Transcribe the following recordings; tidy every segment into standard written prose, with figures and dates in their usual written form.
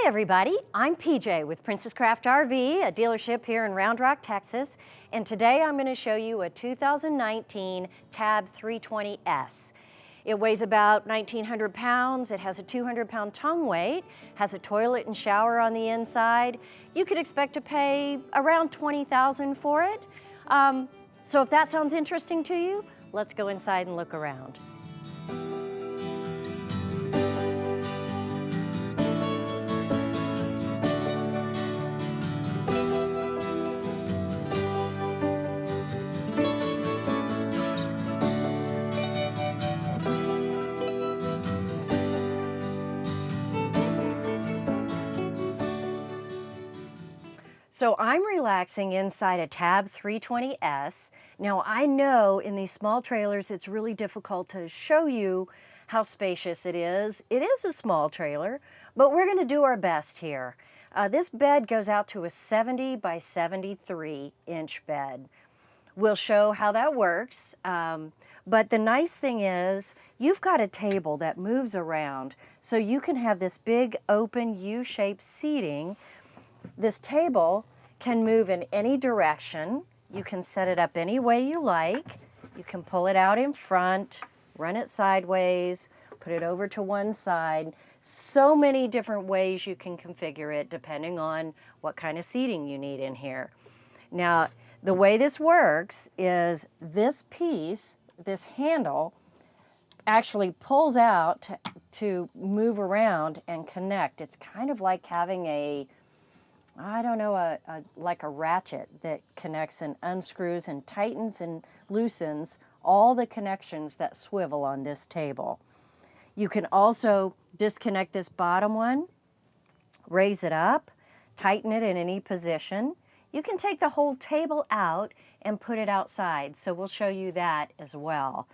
Hi everybody, I'm PJ with Princess Craft RV, a dealership here in Round Rock, Texas, and today I'm going to show you a 2019 Tab 320S. It weighs about 1,900 pounds, it has a 200-pound tongue weight, has a toilet and shower on the inside. You could expect to pay around $20,000 for it. So if that sounds interesting to you, let's go inside and look around. So I'm relaxing inside a Tab 320S. Now I know in these small trailers it's really difficult to show you how spacious it is. It is a small trailer, but we're going to do our best here. This bed goes out to a 70 by 73 inch bed. We'll show how that works, but the nice thing is you've got a table that moves around, so you can have this big open U-shaped seating. This table can move in any direction. You can set it up any way you like. You can pull it out in front, run it sideways, put it over to one side. So many different ways you can configure it depending on what kind of seating you need in here. Now, the way this works is this piece, this handle, actually pulls out to move around and connect. It's kind of like having like a ratchet that connects and unscrews and tightens and loosens all the connections that swivel on this table. You can also disconnect this bottom one, raise it up, tighten it in any position. You can take the whole table out and put it outside, so we'll show you that as well.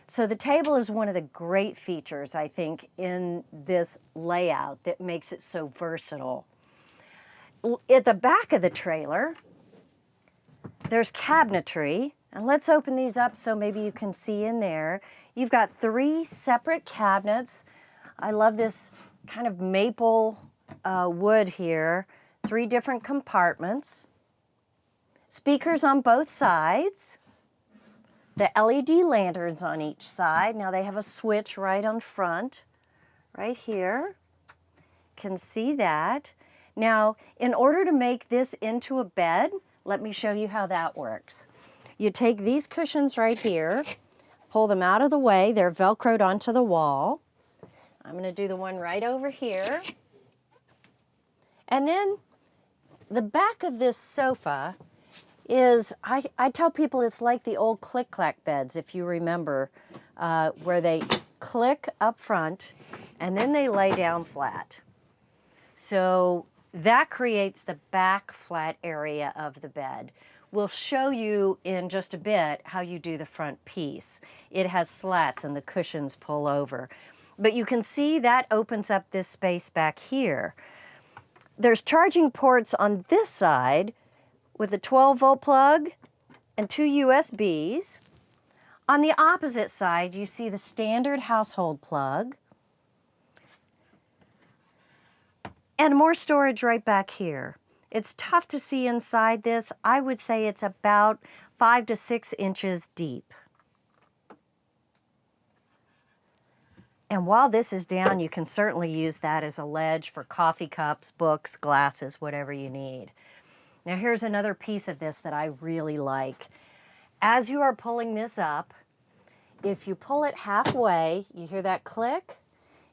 So the table is one of the great features, I think, in this layout that makes it so versatile. At the back of the trailer, there's cabinetry, and let's open these up so maybe you can see in there. You've got 3 separate cabinets. I love this kind of maple wood here. 3 different compartments. Speakers on both sides. The LED lanterns on each side. Now they have a switch right on front, right here. Can see that. Now, in order to make this into a bed, let me show you how that works. You take these cushions right here, pull them out of the way. They're Velcroed onto the wall. I'm going to do the one right over here. And then the back of this sofa is, I tell people it's like the old click-clack beds, if you remember, where they click up front and then they lay down flat. So that creates the back flat area of the bed. We'll show you in just a bit how you do the front piece. It has slats and the cushions pull over. But you can see that opens up this space back here. There's charging ports on this side with a 12-volt plug and 2 USBs. On the opposite side, you see the standard household plug. And more storage right back here. It's tough to see inside this. I would say it's about 5 to 6 inches deep. And while this is down, you can certainly use that as a ledge for coffee cups, books, glasses, whatever you need. Now here's another piece of this that I really like. As you are pulling this up, if you pull it halfway, you hear that click?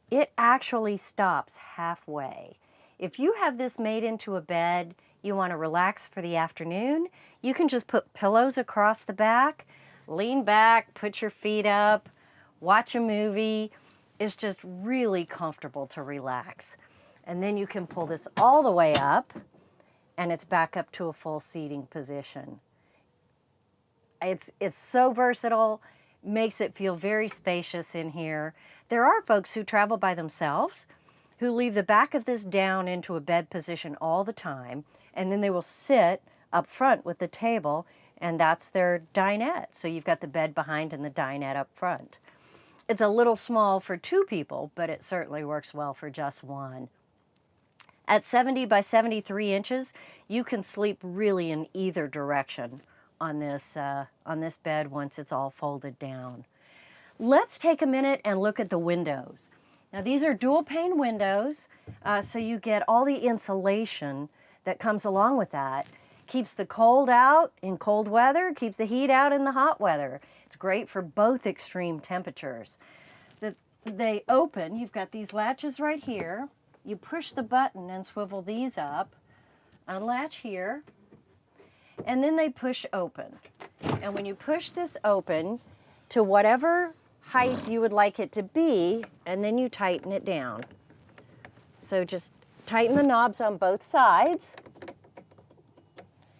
It actually stops halfway. If you have this made into a bed, you want to relax for the afternoon, you can just put pillows across the back, lean back, put your feet up, watch a movie. It's just really comfortable to relax. And then you can pull this all the way up, and it's back up to a full seating position. It's so versatile, makes it feel very spacious in here. There are folks who travel by themselves who leave the back of this down into a bed position all the time, and then they will sit up front with the table, and that's their dinette. So you've got the bed behind and the dinette up front. It's a little small for 2 people, but it certainly works well for just one. At 70 by 73 inches, you can sleep really in either direction on this bed once it's all folded down. Let's take a minute and look at the windows. Now these are dual pane windows, so you get all the insulation that comes along with that. Keeps the cold out in cold weather, keeps the heat out in the hot weather. It's great for both extreme temperatures. They open, you've got these latches right here. You push the button and swivel these up, unlatch here, and then they push open. And when you push this open to whatever height you would like it to be, and then you tighten it down. So just tighten the knobs on both sides,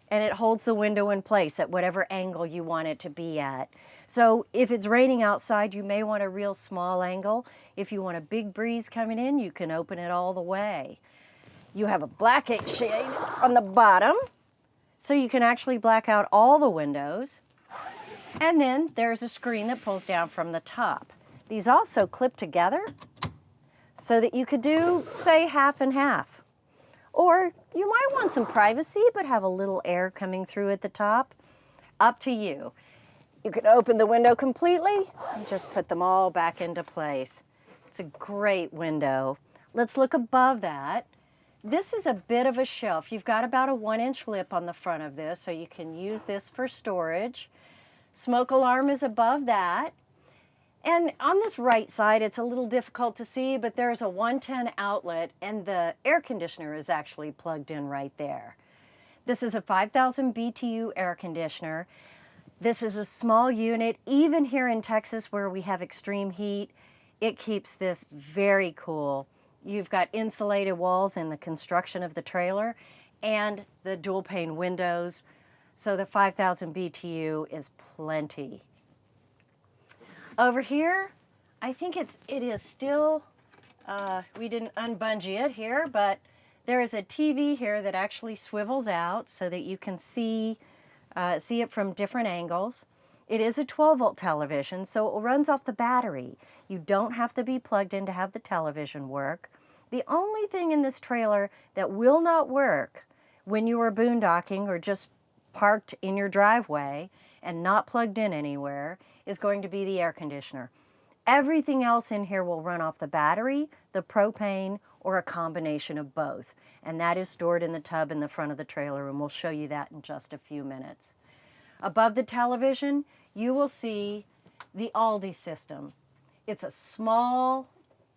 and it holds the window in place at whatever angle you want it to be at. So if it's raining outside, you may want a real small angle. If you want a big breeze coming in, you can open it all the way. You have a blackout shade on the bottom, so you can actually black out all the windows. And then there's a screen that pulls down from the top. These also clip together so that you could do, say, half and half. Or you might want some privacy, but have a little air coming through at the top. Up to you. You can open the window completely and just put them all back into place. It's a great window. Let's look above that. This is a bit of a shelf. You've got about a 1-inch lip on the front of this, so you can use this for storage. Smoke alarm is above that. And on this right side, it's a little difficult to see, but there's a 110 outlet, and the air conditioner is actually plugged in right there. This is a 5,000 BTU air conditioner. This is a small unit. Even here in Texas where we have extreme heat, it keeps this very cool. You've got insulated walls in the construction of the trailer and the dual pane windows. So the 5,000 BTU is plenty. Over here, I think it is still, we didn't unbungee it here, but there is a TV here that actually swivels out so that you can see it from different angles. It is a 12-volt television, so it runs off the battery. You don't have to be plugged in to have the television work. The only thing in this trailer that will not work when you are boondocking or just parked in your driveway and not plugged in anywhere is going to be the air conditioner. Everything else in here will run off the battery, the propane, or a combination of both. And that is stored in the tub in the front of the trailer, and we'll show you that in just a few minutes. Above the television, you will see the Aldi system. It's a small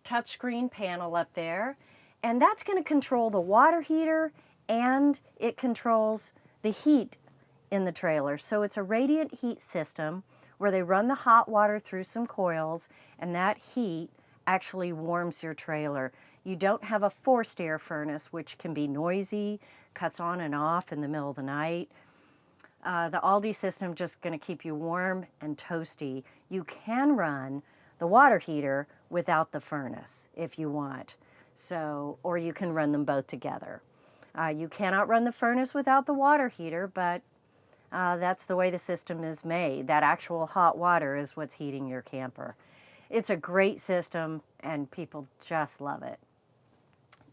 touchscreen panel up there, and that's going to control the water heater, and it controls the heat in the trailer. So it's a radiant heat system where they run the hot water through some coils, and that heat actually warms your trailer. You don't have a forced air furnace, which can be noisy, cuts on and off in the middle of the night. The Aldi system just going to keep you warm and toasty. You can run the water heater without the furnace if you want. So, or you can run them both together. You cannot run the furnace without the water heater, but that's the way the system is made. That actual hot water is what's heating your camper. It's a great system, and people just love it.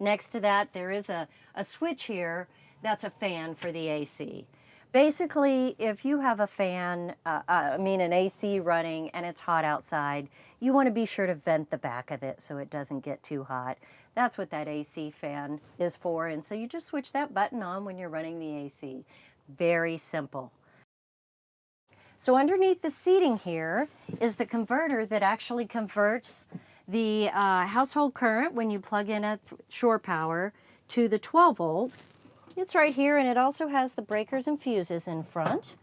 Next to that, there is a switch here that's a fan for the AC. Basically, if you have a fan, an AC running and it's hot outside, you want to be sure to vent the back of it so it doesn't get too hot. That's what that AC fan is for, and so you just switch that button on when you're running the AC. Very simple. So underneath the seating here is the converter that actually converts the household current when you plug in at shore power to the 12 volt. It's right here, and it also has the breakers and fuses in front.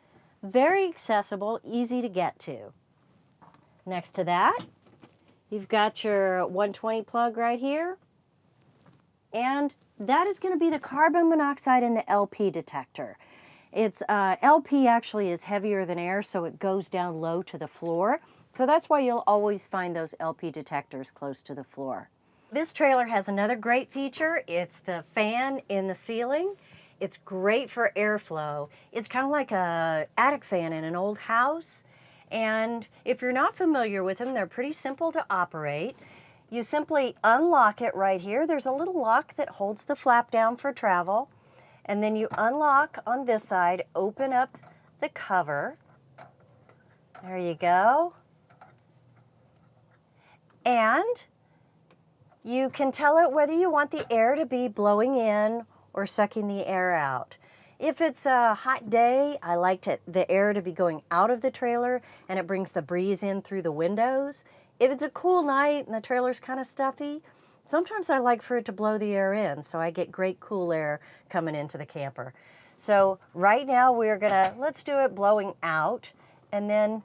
Very accessible, easy to get to. Next to that, you've got your 120 plug right here, and that is going to be the carbon monoxide and the LP detector. It's LP actually is heavier than air, so it goes down low to the floor. So that's why you'll always find those LP detectors close to the floor. This trailer has another great feature. It's the fan in the ceiling. It's great for airflow. It's kind of like an attic fan in an old house. And if you're not familiar with them, they're pretty simple to operate. You simply unlock it right here. There's a little lock that holds the flap down for travel. And then you unlock on this side, open up the cover. There you go. And you can tell it whether you want the air to be blowing in or sucking the air out. If it's a hot day, I like the air to be going out of the trailer and it brings the breeze in through the windows. If it's a cool night and the trailer's kind of stuffy, sometimes I like for it to blow the air in so I get great cool air coming into the camper. So right now we're gonna, let's do it blowing out, and then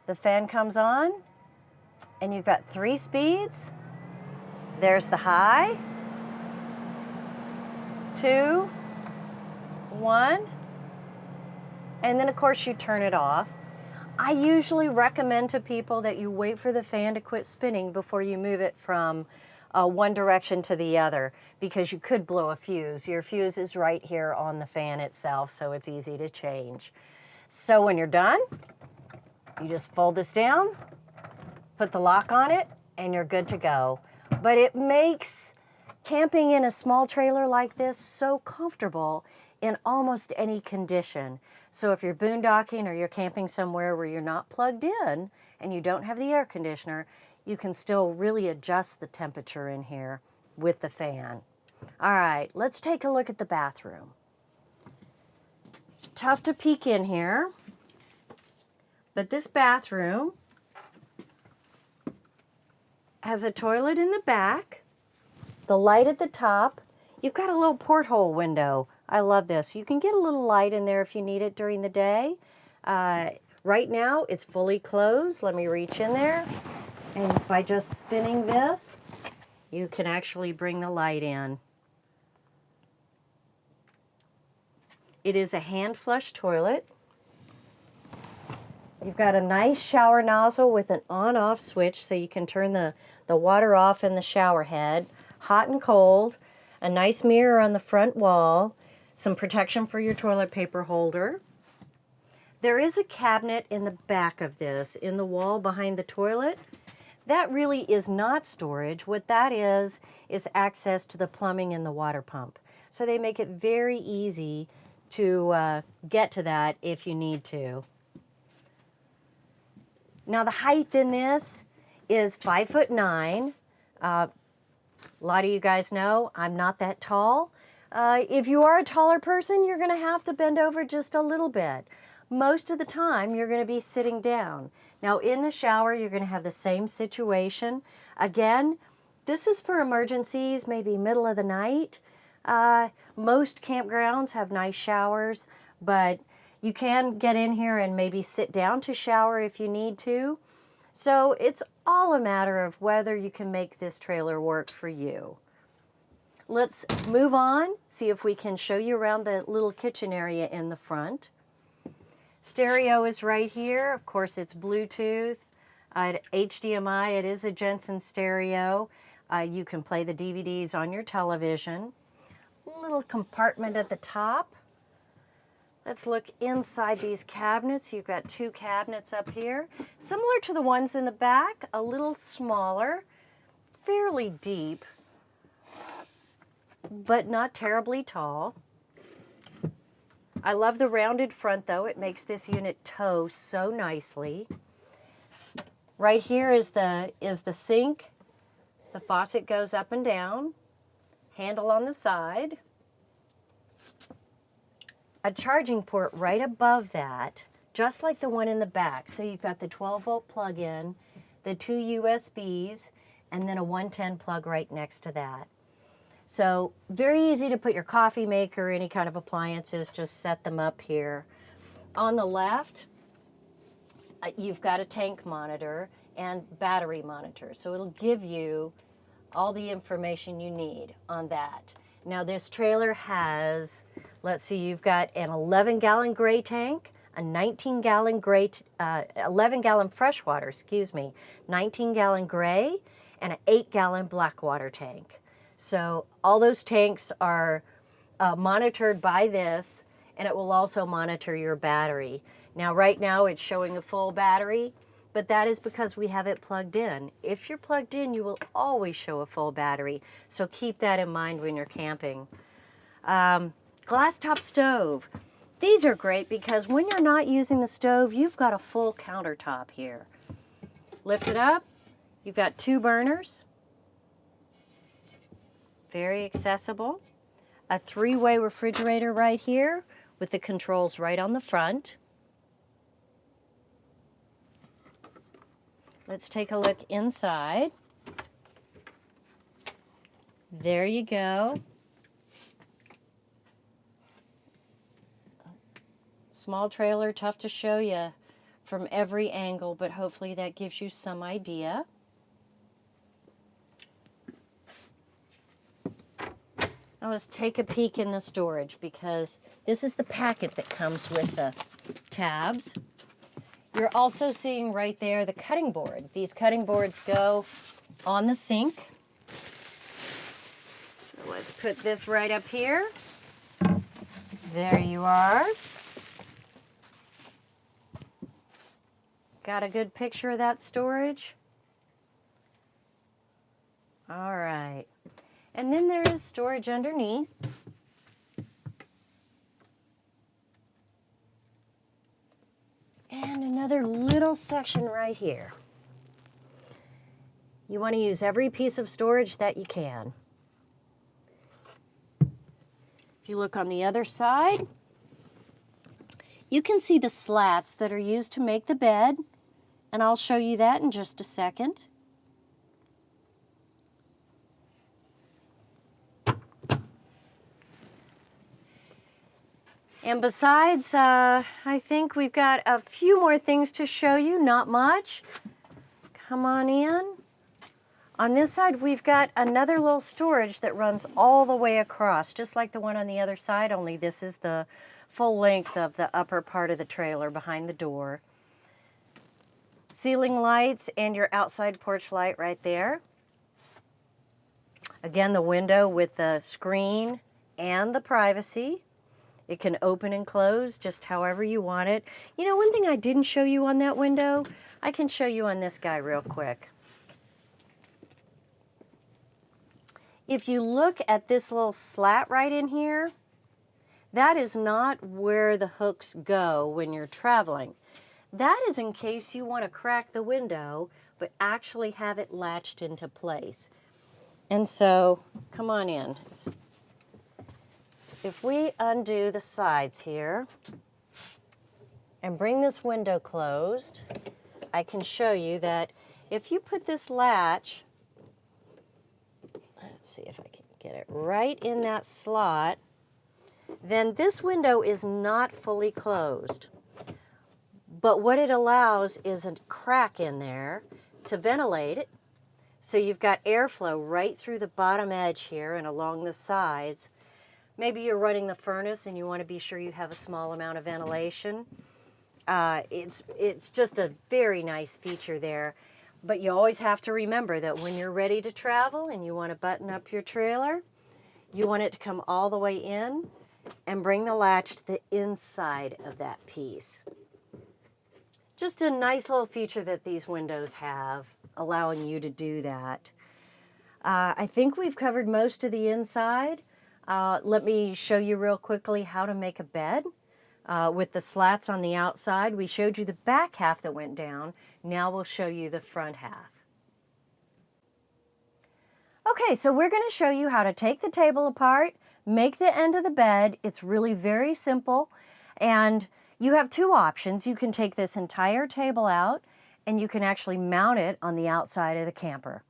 the fan comes on and you've got 3 speeds. There's the high, 2, 1, and then of course you turn it off. I usually recommend to people that you wait for the fan to quit spinning before you move it from one direction to the other, because you could blow a fuse. Your fuse is right here on the fan itself, so it's easy to change. So when you're done, you just fold this down, put the lock on it, and you're good to go. But it makes camping in a small trailer like this so comfortable in almost any condition. So if you're boondocking or you're camping somewhere where you're not plugged in and you don't have the air conditioner, you can still really adjust the temperature in here with the fan. All right, let's take a look at the bathroom. It's tough to peek in here, but this bathroom has a toilet in the back, the light at the top. You've got a little porthole window. I love this. You can get a little light in there if you need it during the day. Right now, it's fully closed. Let me reach in there. And by just spinning this, you can actually bring the light in. It is a hand flush toilet. You've got a nice shower nozzle with an on-off switch so you can turn the water off in the shower head, hot and cold, a nice mirror on the front wall, some protection for your toilet paper holder. There is a cabinet in the back of this, in the wall behind the toilet. That really is not storage. What that is access to the plumbing and the water pump. So they make it very easy to get to that if you need to. Now the height in this is 5'9". A lot of you guys know I'm not that tall. If you are a taller person, you're gonna have to bend over just a little bit. Most of the time, you're gonna be sitting down. Now in the shower, you're gonna have the same situation. Again, this is for emergencies, maybe middle of the night. Most campgrounds have nice showers, but you can get in here and maybe sit down to shower if you need to. So it's all a matter of whether you can make this trailer work for you. Let's move on, see if we can show you around the little kitchen area in the front. Stereo is right here. Of course, it's Bluetooth, HDMI. It is a Jensen stereo. You can play the DVDs on your television. Little compartment at the top. Let's look inside these cabinets. You've got 2 cabinets up here. Similar to the ones in the back, a little smaller, fairly deep, but not terribly tall. I love the rounded front though. It makes this unit tow so nicely. Right here is the sink. The faucet goes up and down. Handle on the side. A charging port right above that, just like the one in the back. So you've got the 12-volt plug-in, the 2 USBs, and then a 110 plug right next to that. So very easy to put your coffee maker, any kind of appliances, just set them up here. On the left, you've got a tank monitor and battery monitor. So it'll give you all the information you need on that. Now this trailer has, let's see, you've got an 11-gallon gray tank, a 19-gallon gray, 11-gallon freshwater, 19-gallon gray, and an 8-gallon black water tank. So all those tanks are monitored by this, and it will also monitor your battery. Now right now it's showing a full battery, but that is because we have it plugged in. If you're plugged in, you will always show a full battery, so keep that in mind when you're camping. Glass top stove. These are great because when you're not using the stove, you've got a full countertop here. Lift it up, you've got 2 burners. Very accessible. A 3-way refrigerator right here with the controls right on the front. Let's take a look inside. There you go. Small trailer, tough to show you from every angle, but hopefully that gives you some idea. Now let's take a peek in the storage because this is the packet that comes with the tabs. You're also seeing right there the cutting board. These cutting boards go on the sink. So let's put this right up here. There you are. Got a good picture of that storage? All right. And then there is storage underneath. And another little section right here. You want to use every piece of storage that you can. If you look on the other side, you can see the slats that are used to make the bed, and I'll show you that in just a second. And besides, I think we've got a few more things to show you, not much. Come on in. On this side, we've got another little storage that runs all the way across, just like the one on the other side, only this is the full length of the upper part of the trailer behind the door. Ceiling lights and your outside porch light right there. Again, the window with the screen and the privacy. It can open and close just however you want it. You know, one thing I didn't show you on that window, I can show you on this guy real quick. If you look at this little slat right in here, that is not where the hooks go when you're traveling. That is in case you want to crack the window, but actually have it latched into place. And so, come on in. If we undo the sides here and bring this window closed, I can show you that if you put this latch, let's see if I can get it right in that slot, then this window is not fully closed. But what it allows is a crack in there to ventilate it. So you've got airflow right through the bottom edge here and along the sides. Maybe you're running the furnace and you want to be sure you have a small amount of ventilation. It's just a very nice feature there. But you always have to remember that when you're ready to travel and you want to button up your trailer, you want it to come all the way in and bring the latch to the inside of that piece. Just a nice little feature that these windows have, allowing you to do that. I think we've covered most of the inside. Let me show you real quickly how to make a bed with the slats on the outside. We showed you the back half that went down. Now we'll show you the front half. Okay, so we're going to show you how to take the table apart, make the end of the bed. It's really very simple, and you have 2 options. You can take this entire table out and you can actually mount it on the outside of the camper.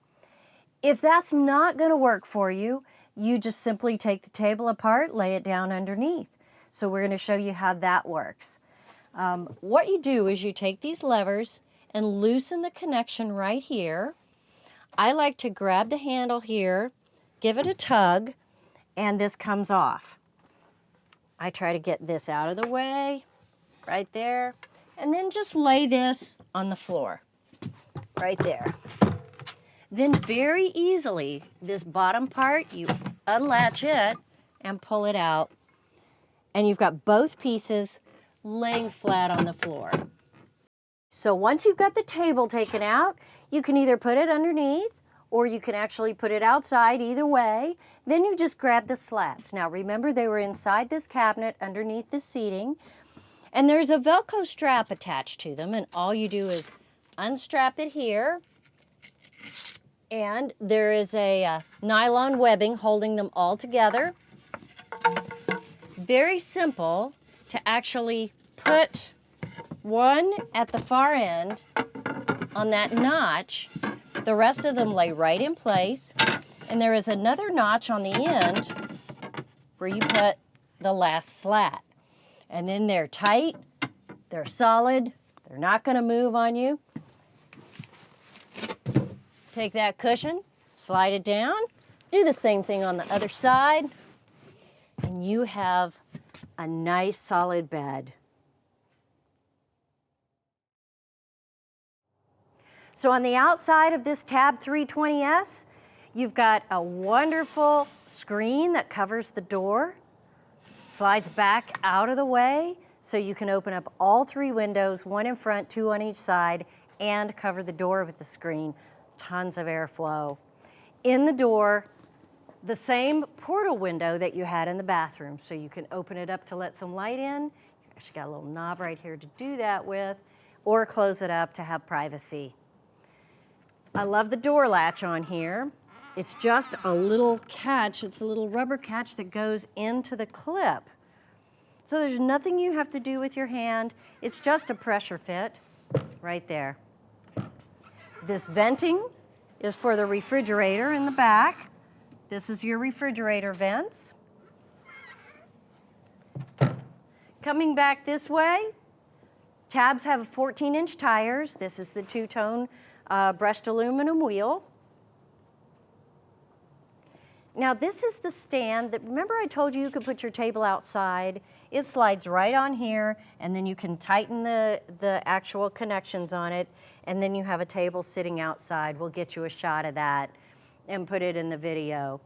If that's not going to work for you, you just simply take the table apart, lay it down underneath. So we're going to show you how that works. What you do is you take these levers and loosen the connection right here. I like to grab the handle here, give it a tug, and this comes off. I try to get this out of the way, right there, and then just lay this on the floor, right there. Then very easily, this bottom part, you unlatch it and pull it out, and you've got both pieces laying flat on the floor. So once you've got the table taken out, you can either put it underneath or you can actually put it outside, either way. Then you just grab the slats. Now remember, they were inside this cabinet underneath the seating, and there's a Velcro strap attached to them, and all you do is unstrap it here, and there is a nylon webbing holding them all together. Very simple to actually put one at the far end on that notch. The rest of them lay right in place, and there is another notch on the end where you put the last slat. And then they're tight, they're solid, they're not going to move on you. Take that cushion, slide it down, do the same thing on the other side, and you have a nice solid bed. So on the outside of this Tab 320S, you've got a wonderful screen that covers the door, slides back out of the way so you can open up all 3 windows, 1 in front, 2 on each side, and cover the door with the screen. Tons of airflow. In the door, the same portal window that you had in the bathroom, so you can open it up to let some light in. You actually got a little knob right here to do that with, or close it up to have privacy. I love the door latch on here. It's just a little catch. It's a little rubber catch that goes into the clip. So there's nothing you have to do with your hand. It's just a pressure fit right there. This venting is for the refrigerator in the back. This is your refrigerator vents. Coming back this way, tabs have 14-inch tires. This is the two-tone brushed aluminum wheel. Now this is the stand that, remember I told you you could put your table outside? It slides right on here, and then you can tighten the actual connections on it, and then you have a table sitting outside. We'll get you a shot of that and put it in the video.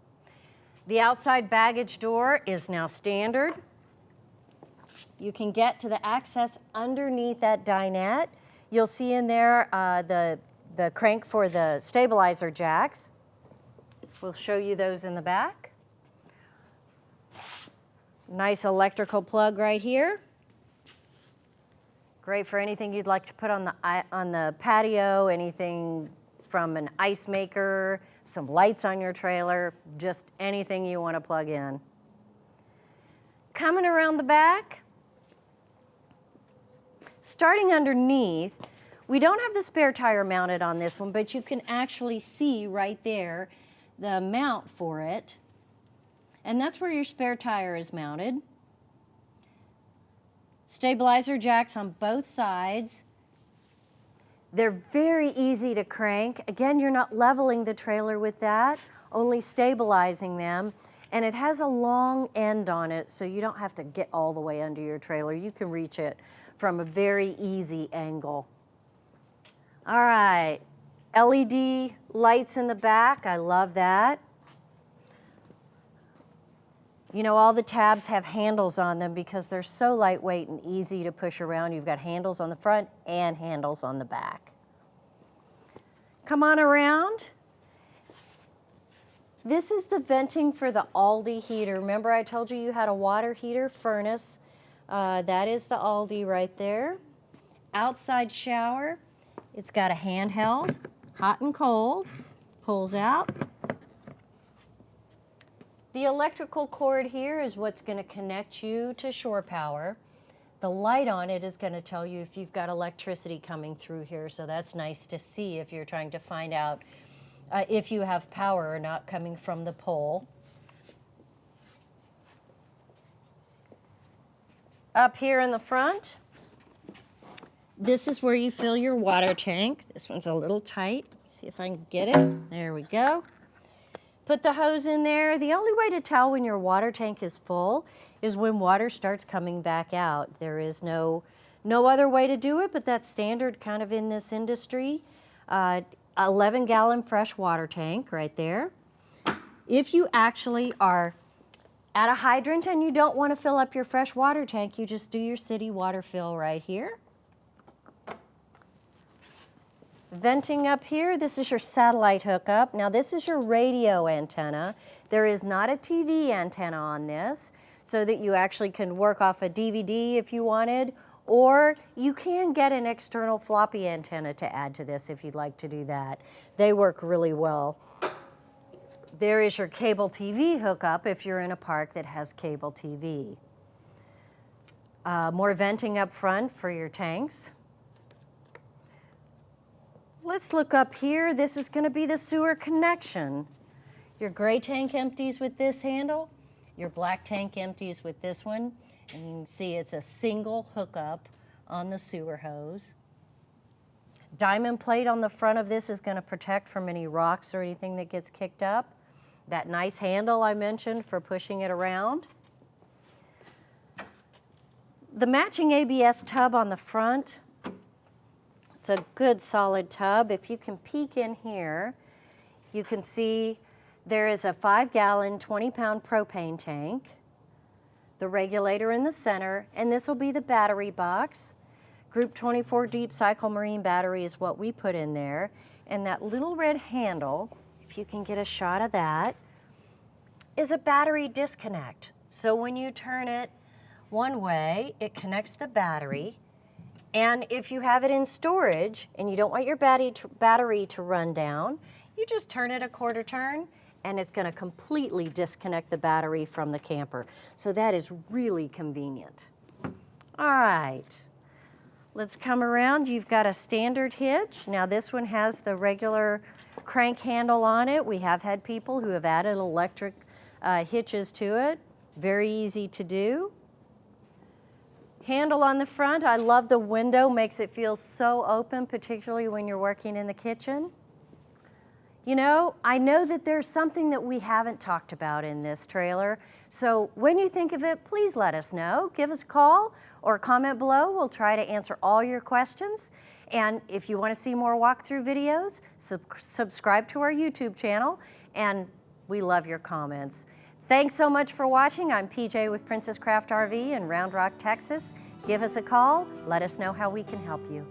The outside baggage door is now standard. You can get to the access underneath that dinette. You'll see in there the crank for the stabilizer jacks. We'll show you those in the back. Nice electrical plug right here. Great for anything you'd like to put on the patio, anything from an ice maker, some lights on your trailer, just anything you want to plug in. Coming around the back, starting underneath, we don't have the spare tire mounted on this one, but you can actually see right there the mount for it, and that's where your spare tire is mounted. Stabilizer jacks on both sides. They're very easy to crank. Again, you're not leveling the trailer with that, only stabilizing them, and it has a long end on it, so you don't have to get all the way under your trailer. You can reach it from a very easy angle. All right. LED lights in the back, I love that. You know, all the tabs have handles on them because they're so lightweight and easy to push around. You've got handles on the front and handles on the back. Come on around. This is the venting for the Aldi heater. Remember I told you you had a water heater furnace. That is the Aldi right there. Outside shower. It's got a handheld. Hot and cold, pulls out. The electrical cord here is what's going to connect you to shore power. The light on it is going to tell you if you've got electricity coming through here, so that's nice to see if you're trying to find out if you have power or not coming from the pole. Up here in the front, this is where you fill your water tank. This one's a little tight. See if I can get it. There we go. Put the hose in there. The only way to tell when your water tank is full is when water starts coming back out. There is no other way to do it, but that's standard kind of in this industry. 11-gallon fresh water tank right there. If you actually are at a hydrant and you don't want to fill up your fresh water tank, you just do your city water fill right here. Venting up here, this is your satellite hookup. Now this is your radio antenna. There is not a TV antenna on this, so that you actually can work off a DVD if you wanted, or you can get an external floppy antenna to add to this if you'd like to do that. They work really well. There is your cable TV hookup if you're in a park that has cable TV. More venting up front for your tanks. Let's look up here. This is going to be the sewer connection. Your gray tank empties with this handle. Your black tank empties with this one. And you can see it's a single hookup on the sewer hose. Diamond plate on the front of this is going to protect from any rocks or anything that gets kicked up. That nice handle I mentioned for pushing it around. The matching ABS tub on the front, it's a good solid tub. If you can peek in here, you can see there is a 5-gallon, 20-pound propane tank, the regulator in the center, and this will be the battery box. Group 24 Deep Cycle Marine battery is what we put in there. And that little red handle, if you can get a shot of that, is a battery disconnect. So when you turn it one way, it connects the battery. And if you have it in storage and you don't want your battery to run down, you just turn it a quarter turn and it's going to completely disconnect the battery from the camper. So that is really convenient. All right, let's come around. You've got a standard hitch. Now this one has the regular crank handle on it. We have had people who have added electric hitches to it. Very easy to do. Handle on the front. I love the window, makes it feel so open, particularly when you're working in the kitchen. You know, I know that there's something that we haven't talked about in this trailer, so when you think of it, please let us know. Give us a call or comment below. We'll try to answer all your questions. And if you want to see more walkthrough videos, subscribe to our YouTube channel, and we love your comments. Thanks so much for watching. I'm PJ with Princess Craft RV in Round Rock, Texas. Give us a call. Let us know how we can help you.